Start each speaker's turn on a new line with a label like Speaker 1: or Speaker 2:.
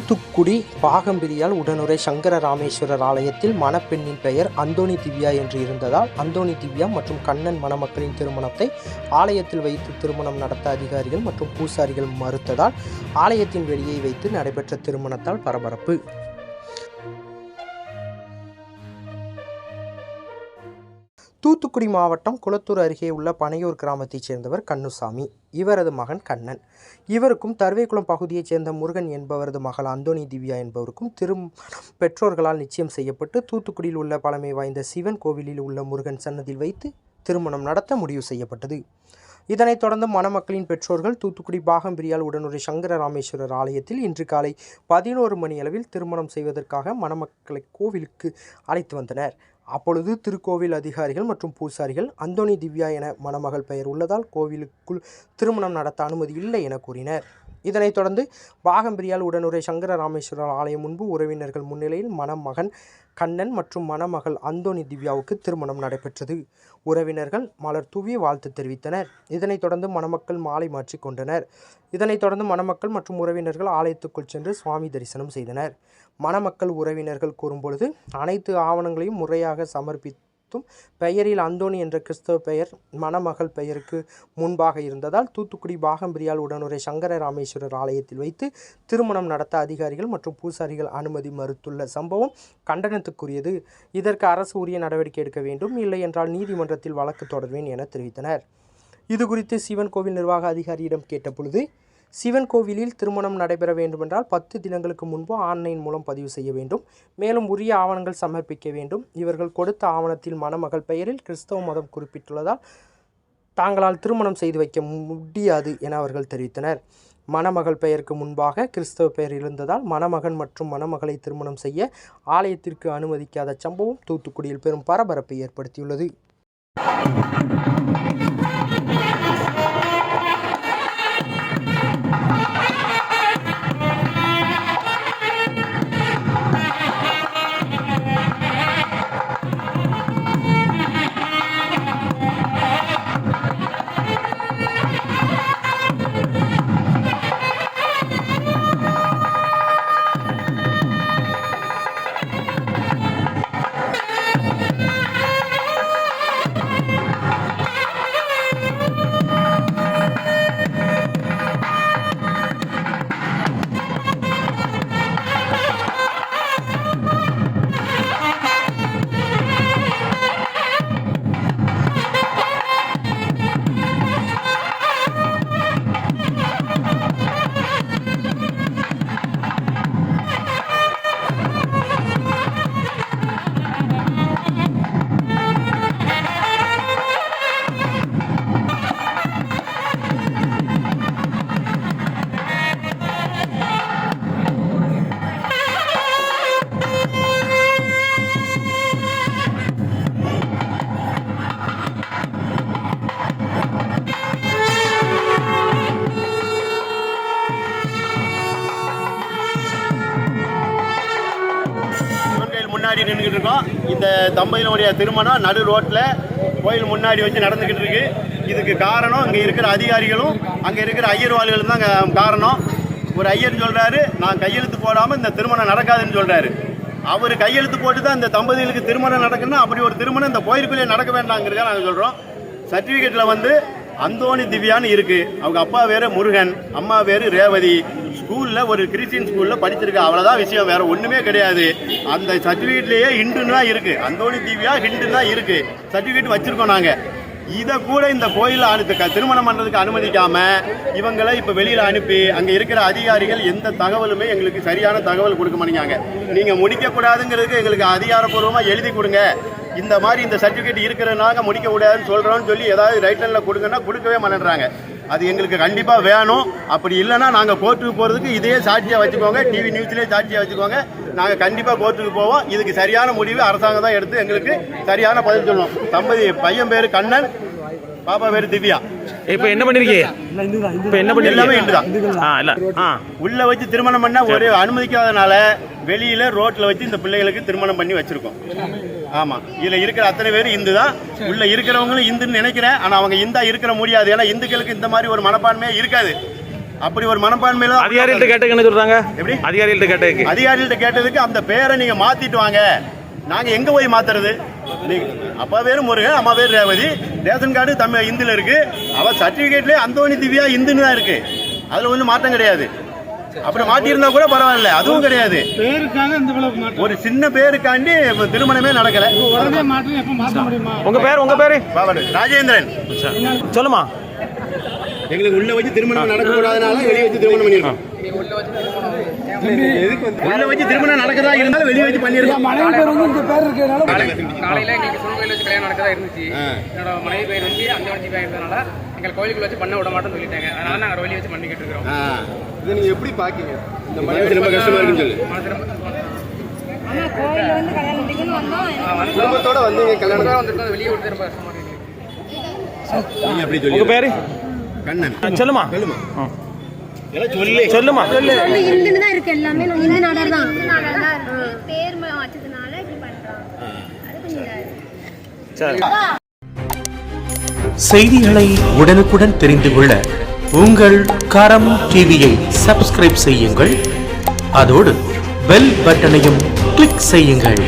Speaker 1: தூத்துக்குடி பாகம்பிரியால் உடனுறை சங்கர ராமேஸ்வரர் ஆலயத்தில் மணப்பெண்ணின் பெயர் அந்தோணி திவ்யா என்று இருந்ததால் அந்தோணி திவ்யா மற்றும் கண்ணன் மணமக்களின் திருமணத்தை ஆலயத்தில் வைத்து திருமணம் நடத்த அதிகாரிகள் மற்றும் பூசாரிகள் மறுத்ததால் ஆலயத்தின் வெளியே வைத்து நடைபெற்ற திருமணத்தால் பரபரப்பு. தூத்துக்குடி மாவட்டம் குளத்தூர் அருகே உள்ள பனையூர் கிராமத்தைச் சேர்ந்தவர் கண்ணுசாமி. இவரது மகன் கண்ணன். இவருக்கும் தருவைக்குளம் பகுதியைச் சேர்ந்த முருகன் என்பவரது மகள் அந்தோணி திவ்யா என்பவருக்கும் பெற்றோர்களால் நிச்சயம் செய்யப்பட்டு தூத்துக்குடியில் உள்ள பழமை வாய்ந்த சிவன் கோவிலில் உள்ள முருகன் சன்னதியில் வைத்து திருமணம் நடத்த முடிவு செய்யப்பட்டது. இதனைத் தொடர்ந்து மணமக்களின் பெற்றோர்கள் தூத்துக்குடி பாகம்பிரியால் உடனுறை சங்கர ராமேஸ்வரர் ஆலயத்தில் இன்று காலை 11 மணி அளவில் திருமணம் செய்வதற்காக மணமக்களை கோவிலுக்கு அழைத்து வந்தனர். அப்பொழுது திருக்கோவில் அதிகாரிகள் மற்றும் பூசாரிகள் அந்தோணி திவ்யா என மணமகள் பெயர் உள்ளதால் கோவிலுக்குள் திருமணம் நடத்த அனுமதி இல்லை என கூறினர். இதனைத் தொடர்ந்து பாகம்பிரியால் உடனுறை சங்கர ராமேஸ்வரர் ஆலயம் முன்பு உறவினர்கள் முன்னிலையில் மணமகன் கண்ணன் மற்றும் மணமகள் அந்தோணி திவ்யாவுக்கு திருமணம் நடைபெற்றது. உறவினர்கள் மலர் தூவி வாழ்த்து தெரிவித்தனர். இதனைத் தொடர்ந்து மணமக்கள் மாலை மாற்றி கொண்டனர். இதனைத் தொடர்ந்து மணமக்கள் மற்றும் உறவினர்கள் ஆலயத்துக்குள் சென்று சுவாமி தரிசனம் செய்தனர். மணமக்கள் உறவினர்கள் கூறும்பொழுது அனைத்து ஆவணங்களையும் முறையாக சமர்ப்பித்தும் பெயரில் அந்தோணி என்ற கிறிஸ்தவ பெயர் மணமகள் பெயருக்கு முன்பாக இருந்ததால் தூத்துக்குடி பாகம்பிரியால் உடனுறை சங்கர ராமேஸ்வரர் ஆலயத்தில் வைத்து திருமணம் நடத்த அதிகாரிகள் மற்றும் பூசாரிகள் அனுமதி மறுத்துள்ள சம்பவம் கண்டனத்துக்குரியது. இதற்கு அரசு உரிய நடவடிக்கை எடுக்க வேண்டும், இல்லை என்றால் நீதிமன்றத்தில் வழக்கு தொடர்வேன் என தெரிவித்தனர். இதுகுறித்து சிவன் கோவில் நிர்வாக அதிகாரியிடம் கேட்டபொழுது, சிவன் கோவிலில் திருமணம் நடைபெற வேண்டுமென்றால் 10 தினங்களுக்கு முன்பு ஆன்லைன் மூலம் பதிவு செய்ய வேண்டும். மேலும் உரிய ஆவணங்கள் சமர்ப்பிக்க வேண்டும். இவர்கள் கொடுத்த ஆவணத்தில் மணமகள் பெயரில் கிறிஸ்தவ மதம் குறிப்பிட்டுள்ளதால் தாங்களால் திருமணம் செய்து வைக்க முடியாது என அவர்கள் தெரிவித்தனர். மணமகள் பெயருக்கு முன்பாக கிறிஸ்தவ பெயர் இருந்ததால் மணமகன் மற்றும் மணமகளை திருமணம் செய்ய ஆலயத்திற்கு அனுமதிக்காத சம்பவம் தூத்துக்குடியில் பெரும் பரபரப்பை ஏற்படுத்தியுள்ளது.
Speaker 2: முன்னாடி நின்றுக்கிட்டு இருக்கோம். இந்த தம்பதியினுடைய திருமணம் நடு ரோட்டில் கோயில் முன்னாடி வச்சு நடந்துக்கிட்டு இருக்கு. இதுக்கு காரணம் இங்கே இருக்கிற அதிகாரிகளும் அங்கே இருக்கிற ஐயர்வாள்களும் தான் காரணம். ஒரு ஐயர் சொல்கிறாரு, நான் கையெழுத்து போடாமல் இந்த திருமணம் நடக்காதுன்னு சொல்கிறாரு. அவர் கையெழுத்து போட்டு தான் இந்த தம்பதிகளுக்கு திருமணம் நடக்குன்னா அப்படி ஒரு திருமணம் இந்த கோயிலுக்குள்ளே நடக்க வேண்டாங்கிறத நாங்கள் சொல்கிறோம். சர்டிஃபிகேட்டில் வந்து அந்தோணி திவ்யான்னு இருக்குது. அவங்க அப்பா வேறு முருகன், அம்மா வேறு ரேவதி. ஸ்கூலில் ஒரு கிறிஸ்டின் ஸ்கூலில் படிச்சிருக்கு, அவ்வளோதான் விஷயம், வேறு ஒன்றுமே கிடையாது. அந்த சர்டிஃபிகேட்லேயே ஹிண்டுன்னு தான் இருக்குது, அந்தோணி திவ்யா ஹிண்டுன்னு தான் இருக்குது. சர்டிஃபிகேட் வச்சுருக்கோம் நாங்கள். இதை கூட இந்த கோயிலில் திருமணம் பண்ணுறதுக்கு அனுமதிக்காமல் இவங்களை இப்போ வெளியில் அனுப்பி அங்கே இருக்கிற அதிகாரிகள் எந்த தகவலுமே எங்களுக்கு சரியான தகவல் கொடுக்க மாட்டேங்காங்க. நீங்கள் முடிக்கக்கூடாதுங்கிறதுக்கு எங்களுக்கு அதிகாரப்பூர்வமாக எழுதி கொடுங்க, இந்த மாதிரி இந்த சர்டிஃபிகேட் இருக்கிறதுனால முடிக்க கூடாதுன்னு சொல்கிறோன்னு சொல்லி ஏதாவது ரைட்டனில் கொடுங்கன்னா கொடுக்கவே மாட்டேன்றாங்க. அது எங்களுக்கு கண்டிப்பாக வேணும். அப்படி இல்லைன்னா நாங்கள் கோர்ட்டுக்கு போகிறதுக்கு இதே சாட்சியாக வச்சுக்கோங்க, டிவி நியூஸ்லேயே சாட்சியாக வச்சுக்கோங்க. நாங்கள் கண்டிப்பாக கோர்ட்டுக்கு போவோம். இதுக்கு சரியான முடிவு அரசாங்கம் தான் எடுத்து எங்களுக்கு சரியான பதில் சொல்லணும். தம்பதி பையன் பேர் கண்ணன், பாப்பா பேர் திவ்யா.
Speaker 3: இப்போ என்ன பண்ணிருக்கீங்க? இப்போ என்ன பண்ணி
Speaker 2: எல்லாமே இண்டுதான். உள்ள வச்சு திருமணம் பண்ண ஒரு அனுமதிக்காதனால வெளியில ரோட்ல வச்சு இந்த பிள்ளைகளுக்கு திருமணம் பண்ணி வச்சிருக்கோம். ஆமா, இதுல இருக்கிற அத்தனை பேர் இந்து தான். உள்ள இருக்கிறவங்களும் இந்துன்னு நினைக்கிறேன். ஆனா அவங்க இந்தா இருக்கிற முடியாது. ஏன்னா இந்துக்களுக்கு இந்த மாதிரி ஒரு மனப்பான்மையே இருக்காது. அப்படி ஒரு மனப்பான்மையில
Speaker 3: அதிகாரிகிட்ட கேட்டதுக்கு என்ன சொல்றாங்க?
Speaker 2: எப்படி
Speaker 3: அதிகாரிகிட்ட
Speaker 2: கேட்டதுக்கு அந்த பேரை நீங்க மாத்திட்டு வாங்க. நாங்க எங்க போய் மாத்துறது? அப்பா பேரு முருகன், அம்மா பேரு ரேவதி, ரேஷன் கார்டு தமிழ் இந்துல இருக்கு. அவ சர்டிபிகேட்லயே அந்தோணி திவ்யா இந்துன்னு தான் இருக்கு. அதுல ஒன்றும் மாற்றம் கிடையாது. அப்படி மாட்டியிருந்தா கூட பரவாயில்ல, அதுவும் கிடையாது. ஒரு சின்ன பேருக்காண்டி திருமணமே நடக்கல.
Speaker 3: உங்க பேரு
Speaker 2: ராஜேந்திரன்.
Speaker 3: சொல்லுமா.
Speaker 2: எங்களுக்கு உள்ள வச்சு திருமணம் நடக்கக்கூடாதனால வெளியே வச்சு திருமணம் பண்ணிருக்கோம். உள்ள வச்சு திருமணம் நடக்கதா இருந்தாலும் வெளியே வச்சு பண்ணிருக்கோம்.
Speaker 4: காலையில எங்களுக்கு சுருங்கோயில் வச்சு கல்யாணம் நடக்கதா இருந்துச்சு. என்னோட மனைவி பேர் வந்து அந்தவஞ்சி பேர் இருந்ததுனால எங்களை கோயிலுக்குள்ள வச்சு பண்ண விட மாட்டோம்னு சொல்லிட்டாங்க. அதனால நாங்கள் வெளியே வச்சு பண்ணிக்கிட்டு இருக்கிறோம்.
Speaker 2: இதை நீங்க எப்படி பாக்கீங்க? இந்த மனைவி ரொம்ப கஷ்டமா இருக்குன்னு சொல்லு. குடும்பத்தோட வந்தீங்க, கல்யாணம்
Speaker 4: வந்துருக்கோம், வெளியே விட்டு ரொம்ப கஷ்டமா இருக்கு.
Speaker 2: நீங்க அப்படி சொல்லி.
Speaker 3: உங்க பேரு
Speaker 2: கண்ணன்.
Speaker 3: சொல்லுமா.
Speaker 5: சொல்லுமா. இந்துன்னு தான் இருக்கு, எல்லாமே இந்து நாடர் தான். பேர் வச்சதுனால இப்படி பண்றாங்க. அது கொஞ்சம்
Speaker 6: செய்திகளை உடனுக்குடன் தெரிந்து கொள்ள உங்கள் கரம் டிவியை சப்ஸ்கிரைப் செய்யுங்கள். அதோடு பெல் பட்டனையும் கிளிக் செய்யுங்கள்.